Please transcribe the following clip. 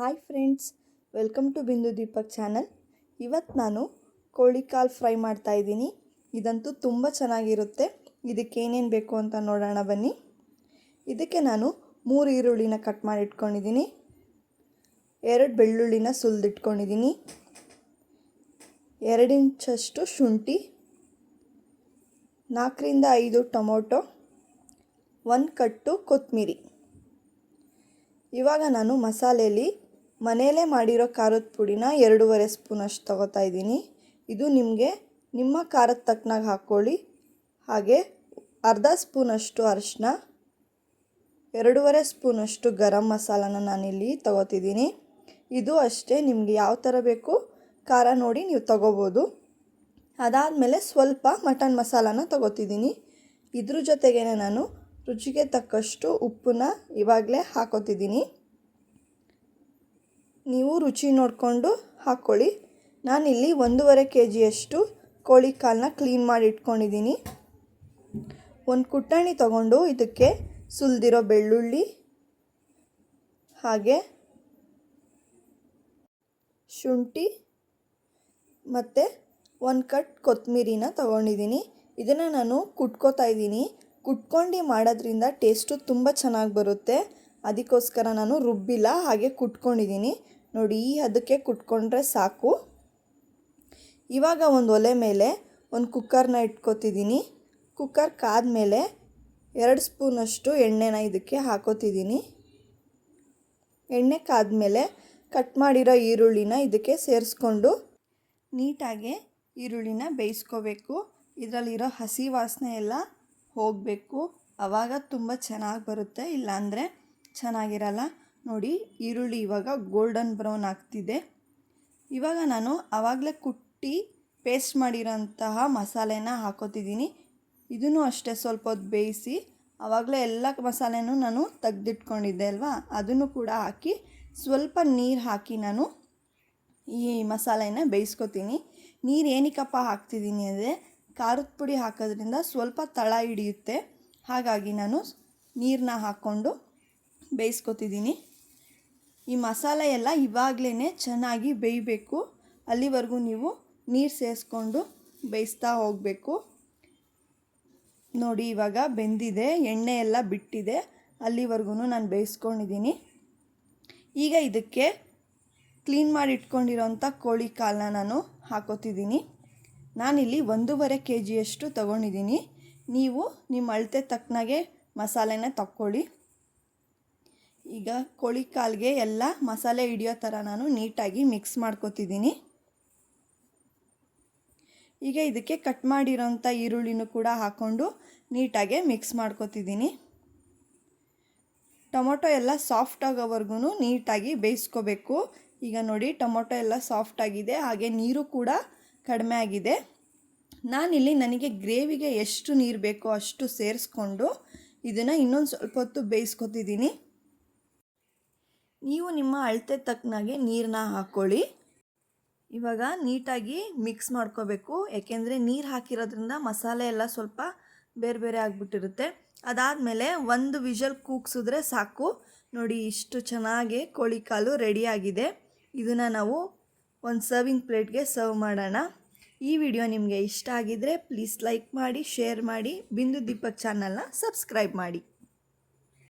Hi friends, welcome to ಬಿಂದು Deepak channel. ಇವತ್ತು ನಾನು ಕೋಳಿ ಕಾಲು ಫ್ರೈ ಮಾಡ್ತಾಯಿದ್ದೀನಿ. ಇದಂತೂ ತುಂಬ ಚೆನ್ನಾಗಿರುತ್ತೆ. ಇದಕ್ಕೆ ಏನೇನು ಬೇಕು ಅಂತ ನೋಡೋಣ ಬನ್ನಿ. ಇದಕ್ಕೆ ನಾನು 3 ಈರುಳ್ಳಿನ ಕಟ್ ಮಾಡಿ ಇಟ್ಕೊಂಡಿದ್ದೀನಿ, 2 ಬೆಳ್ಳುಳ್ಳಿನ ಸುಲಿದಿಟ್ಕೊಂಡಿದ್ದೀನಿ, 2 ಇಂಚಷ್ಟು ಶುಂಠಿ, 4 ರಿಂದ 5 ಟೊಮೊಟೊ, 1 ಕಟ್ಟು ಕೊತ್ತಂಬರಿ. ಇವಾಗ ನಾನು ಮಸಾಲೆಯಲ್ಲಿ ಮನೆಯಲ್ಲೇ ಮಾಡಿರೋ ಖಾರದ ಪುಡಿನ 2.5 ಸ್ಪೂನಷ್ಟು ತಗೋತಾ ಇದ್ದೀನಿ. ಇದು ನಿಮ್ಮ ಖಾರದ ತಕ್ಕನಾಗಿ ಹಾಕ್ಕೊಳ್ಳಿ. ಹಾಗೆ ಅರ್ಧ ಸ್ಪೂನಷ್ಟು ಅರಿಶಿನ, 2.5 ಸ್ಪೂನಷ್ಟು ಗರಂ ಮಸಾಲಾನ ನಾನಿಲ್ಲಿ ತಗೋತಿದ್ದೀನಿ. ಇದು ಅಷ್ಟೇ, ನಿಮಗೆ ಯಾವ ಥರ ಬೇಕು ಖಾರ ನೋಡಿ ನೀವು ತಗೋಬೋದು. ಅದಾದಮೇಲೆ ಸ್ವಲ್ಪ ಮಟನ್ ಮಸಾಲಾನ ತಗೋತಿದ್ದೀನಿ. ಇದ್ರ ಜೊತೆಗೇ ನಾನು ರುಚಿಗೆ ತಕ್ಕಷ್ಟು ಉಪ್ಪನ್ನ ಇವಾಗಲೇ ಹಾಕೋತಿದ್ದೀನಿ. ನೀವು ರುಚಿ ನೋಡಿಕೊಂಡು ಹಾಕ್ಕೊಳ್ಳಿ. ನಾನಿಲ್ಲಿ 1.5 kgಯಷ್ಟು ಕೋಳಿ ಕಾಲನ್ನ ಕ್ಲೀನ್ ಮಾಡಿ ಇಟ್ಕೊಂಡಿದ್ದೀನಿ. ಒಂದು ಕುಟ್ಟಣಿ ತಗೊಂಡು ಇದಕ್ಕೆ ಸುಲಿದಿರೋ ಬೆಳ್ಳುಳ್ಳಿ ಹಾಗೆ ಶುಂಠಿ ಮತ್ತು 1 ಕಟ್ ಕೊತ್ತಂಬರಿನ ತಗೊಂಡಿದ್ದೀನಿ. ಇದನ್ನು ನಾನು ಕುಟ್ಕೋತಾ ಇದ್ದೀನಿ. ಕುಟ್ಕೊಂಡು ಮಾಡೋದ್ರಿಂದ ಟೇಸ್ಟು ತುಂಬ ಚೆನ್ನಾಗಿ ಬರುತ್ತೆ. ಅದಕ್ಕೋಸ್ಕರ ನಾನು ರುಬ್ಬಿಲ್ಲ, ಹಾಗೆ ಕುಟ್ಕೊಂಡಿದ್ದೀನಿ. ನೋಡಿ, ಅದಕ್ಕೆ ಕುಟ್ಕೊಂಡ್ರೆ ಸಾಕು. ಇವಾಗ ಒಂದು ಒಲೆ ಮೇಲೆ ಒಂದು ಕುಕ್ಕರ್ನ ಇಟ್ಕೋತಿದ್ದೀನಿ. ಕುಕ್ಕರ್ ಕಾದ್ಮೇಲೆ 2 ಸ್ಪೂನಷ್ಟು ಎಣ್ಣೆನ ಇದಕ್ಕೆ ಹಾಕೋತಿದ್ದೀನಿ. ಎಣ್ಣೆ ಕಾದ್ಮೇಲೆ ಕಟ್ ಮಾಡಿರೋ ಈರುಳ್ಳಿನ ಇದಕ್ಕೆ ಸೇರಿಸ್ಕೊಂಡು ನೀಟಾಗಿ ಈರುಳ್ಳಿನ ಬೇಯಿಸ್ಕೋಬೇಕು. ಇದರಲ್ಲಿರೋ ಹಸಿ ವಾಸನೆ ಎಲ್ಲ ಹೋಗಬೇಕು. ಆವಾಗ ತುಂಬ ಚೆನ್ನಾಗಿ ಬರುತ್ತೆ, ಇಲ್ಲಾಂದರೆ ಚೆನ್ನಾಗಿರಲ್ಲ. ನೋಡಿ, ಈರುಳ್ಳಿ ಇವಾಗ ಗೋಲ್ಡನ್ ಬ್ರೌನ್ ಆಗ್ತಿದೆ. ಇವಾಗ ನಾನು ಆವಾಗಲೇ ಕುಟ್ಟಿ ಪೇಸ್ಟ್ ಮಾಡಿರೋಂತಹ ಮಸಾಲೆನ ಹಾಕೋತಿದ್ದೀನಿ. ಇದನ್ನು ಅಷ್ಟೇ ಸ್ವಲ್ಪ ಹೊತ್ತು ಬೇಯಿಸಿ, ಆವಾಗಲೇ ಎಲ್ಲ ಮಸಾಲೆನೂ ನಾನು ತೆಗೆದಿಟ್ಕೊಂಡಿದ್ದೆ ಅಲ್ವಾ, ಅದನ್ನು ಕೂಡ ಹಾಕಿ ಸ್ವಲ್ಪ ನೀರು ಹಾಕಿ ನಾನು ಈ ಮಸಾಲೆನ ಬೇಯಿಸ್ಕೊತೀನಿ. ನೀರು ಏನಕ್ಕಪ್ಪ ಹಾಕ್ತಿದ್ದೀನಿ ಅಂದರೆ ಖಾರದ ಪುಡಿ ಹಾಕೋದ್ರಿಂದ ಸ್ವಲ್ಪ ತಳ ಹಿಡಿಯುತ್ತೆ. ಹಾಗಾಗಿ ನಾನು ನೀರನ್ನ ಹಾಕ್ಕೊಂಡು ಬೇಯಿಸ್ಕೊತಿದ್ದೀನಿ. ಈ ಮಸಾಲೆ ಎಲ್ಲ ಇವಾಗಲೇ ಚೆನ್ನಾಗಿ ಬೇಯಬೇಕು. ಅಲ್ಲಿವರೆಗೂ ನೀವು ನೀರು ಸೇರಿಸ್ಕೊಂಡು ಬೇಯಿಸ್ತಾ ಹೋಗಬೇಕು. ನೋಡಿ, ಇವಾಗ ಬೆಂದಿದೆ, ಎಣ್ಣೆ ಎಲ್ಲ ಬಿಟ್ಟಿದೆ. ಅಲ್ಲಿವರೆಗೂ ನಾನು ಬೇಯಿಸ್ಕೊಂಡಿದ್ದೀನಿ. ಈಗ ಇದಕ್ಕೆ ಕ್ಲೀನ್ ಮಾಡಿ ಇಟ್ಕೊಂಡಿರೋಂಥ ಕೋಳಿ ಕಾಲನ್ನ ನಾನು ಹಾಕೋತಿದ್ದೀನಿ. ನಾನಿಲ್ಲಿ 1.5 kgಯಷ್ಟು ತೊಗೊಂಡಿದ್ದೀನಿ. ನೀವು ನಿಮ್ಮ ಅಳತೆ ತಕ್ಕನಾಗೆ ಮಸಾಲೆನ ತಕ್ಕೊಳ್ಳಿ. ಈಗ ಕೋಳಿ ಕಾಲಿಗೆ ಎಲ್ಲ ಮಸಾಲೆ ಹಿಡಿಯೋ ಥರ ನಾನು ನೀಟಾಗಿ ಮಿಕ್ಸ್ ಮಾಡ್ಕೊತಿದ್ದೀನಿ. ಈಗ ಇದಕ್ಕೆ ಕಟ್ ಮಾಡಿರೋಂಥ ಈರುಳ್ಳಿನೂ ಕೂಡ ಹಾಕ್ಕೊಂಡು ನೀಟಾಗಿ ಮಿಕ್ಸ್ ಮಾಡ್ಕೊತಿದ್ದೀನಿ. ಟೊಮೊಟೊ ಎಲ್ಲ ಸಾಫ್ಟ್ ಆಗೋವರೆಗೂ ನೀಟಾಗಿ ಬೇಯಿಸ್ಕೋಬೇಕು. ಈಗ ನೋಡಿ, ಟೊಮೊಟೊ ಎಲ್ಲ ಸಾಫ್ಟ್ ಆಗಿದೆ, ಹಾಗೆ ನೀರು ಕೂಡ ಕಡಿಮೆ ಆಗಿದೆ. ನಾನಿಲ್ಲಿ ನನಗೆ ಗ್ರೇವಿಗೆ ಎಷ್ಟು ನೀರು ಬೇಕೋ ಅಷ್ಟು ಸೇರಿಸ್ಕೊಂಡು ಇದನ್ನು ಇನ್ನೊಂದು ಸ್ವಲ್ಪ ಹೊತ್ತು ಬೇಯಿಸ್ಕೊತಿದ್ದೀನಿ. ನೀವು ನಿಮ್ಮ ಅಳತೆ ತಕ್ಕನಾಗೆ ನೀರನ್ನ ಹಾಕ್ಕೊಳ್ಳಿ. ಇವಾಗ ನೀಟಾಗಿ ಮಿಕ್ಸ್ ಮಾಡ್ಕೋಬೇಕು, ಏಕೆಂದರೆ ನೀರು ಹಾಕಿರೋದ್ರಿಂದ ಮಸಾಲೆ ಎಲ್ಲ ಸ್ವಲ್ಪ ಬೇರೆ ಬೇರೆ ಆಗಿಬಿಟ್ಟಿರುತ್ತೆ. ಅದಾದಮೇಲೆ 1 ವಿಷಲ್ ಕೂಗ್ಸಿದ್ರೆ ಸಾಕು. ನೋಡಿ, ಇಷ್ಟು ಚೆನ್ನಾಗಿ ಕೋಳಿ ಕಾಲು ರೆಡಿಯಾಗಿದೆ. ಇದನ್ನು ನಾವು ಒಂದು ಸರ್ವಿಂಗ್ ಪ್ಲೇಟ್ಗೆ ಸರ್ವ್ ಮಾಡೋಣ. ಈ ವಿಡಿಯೋ ನಿಮಗೆ ಇಷ್ಟ ಆಗಿದ್ದರೆ ಪ್ಲೀಸ್ ಲೈಕ್ ಮಾಡಿ, ಶೇರ್ ಮಾಡಿ, ಬಿಂದು ದೀಪಕ್ ಚಾನಲ್ನ ಸಬ್ಸ್ಕ್ರೈಬ್ ಮಾಡಿ.